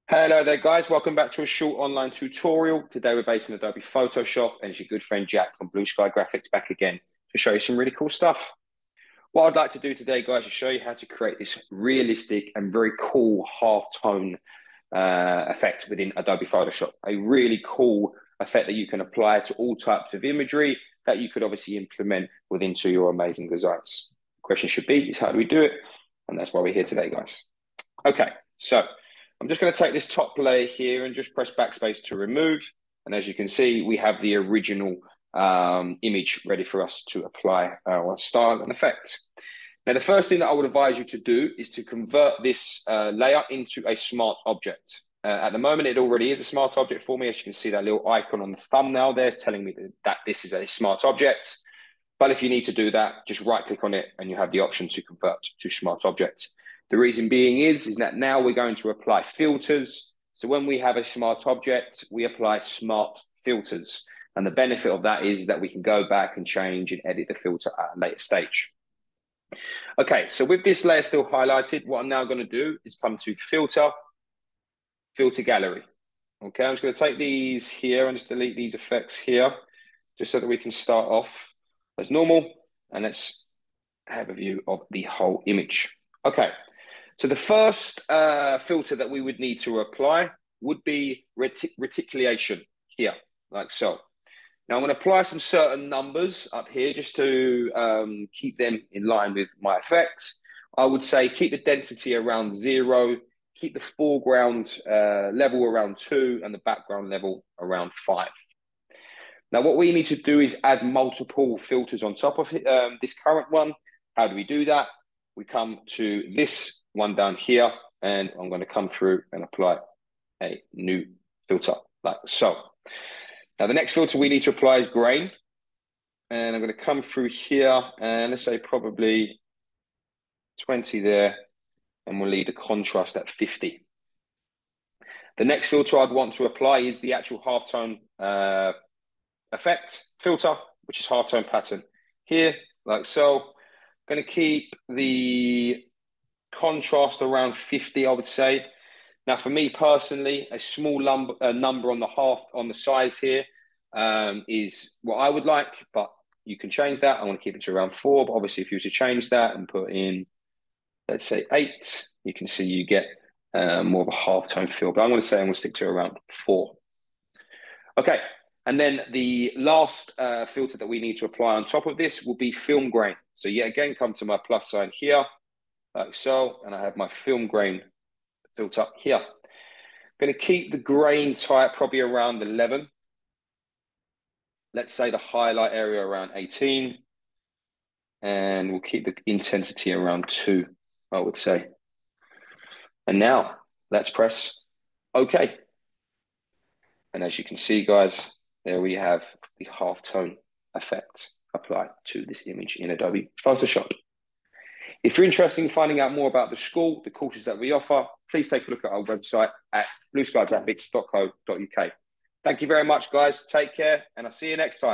Hello there guys, welcome back to a short online tutorial. Today we're based in Adobe Photoshop and it's your good friend Jack from Blue Sky Graphics back again to show you some really cool stuff. What I'd like to do today guys is show you how to create this realistic and very cool halftone effect within Adobe Photoshop. A really cool effect that you can apply to all types of imagery that you could obviously implement within your amazing designs. The question should be is how do we do it? And that's why we're here today guys. Okay, so I'm just going to take this top layer here and just press backspace to remove. And as you can see, we have the original image ready for us to apply our style and effect. Now, the first thing that I would advise you to do is to convert this layer into a smart object. At the moment, it already is a smart object for me. As you can see, that little icon on the thumbnail there is telling me that this is a smart object. But if you need to do that, just right click on it and you have the option to convert to smart object. The reason being is that now we're going to apply filters. So when we have a smart object, we apply smart filters. And the benefit of that is that we can go back and change and edit the filter at a later stage. Okay, so with this layer still highlighted, what I'm now going to do is come to Filter, Filter Gallery. Okay, I'm just going to take these here and just delete these effects here, just so that we can start off as normal. And let's have a view of the whole image. Okay. So the first filter that we would need to apply would be reticulation here, like so. Now I'm going to apply some certain numbers up here just to keep them in line with my effects. I would say keep the density around 0, keep the foreground level around 2, and the background level around 5. Now what we need to do is add multiple filters on top of this current one. How do we do that? We come to this one down here, and I'm going to come through and apply a new filter like so. Now, the next filter we need to apply is grain. And I'm going to come through here and let's say probably 20 there, and we'll leave the contrast at 50. The next filter I'd want to apply is the actual halftone effect filter, which is halftone pattern here, like so. Going to keep the contrast around 50, I would say. Now, for me personally, a small number on the size here is what I would like, but you can change that. I want to keep it to around 4, but obviously if you were to change that and put in, let's say 8, you can see you get more of a halftone feel, but I'm going to stick to around 4. Okay, and then the last filter that we need to apply on top of this will be film grain. So yet again, come to my plus sign here, like so, and I have my film grain filter here. I'm going to keep the grain type probably around 11. Let's say the highlight area around 18. And we'll keep the intensity around 2, I would say. And now let's press OK. And as you can see, guys, there we have the halftone effect applied to this image in Adobe Photoshop. If you're interested in finding out more about the school, the courses that we offer, please take a look at our website at blueskygraphics.co.uk. Thank you very much, guys. Take care, and I'll see you next time.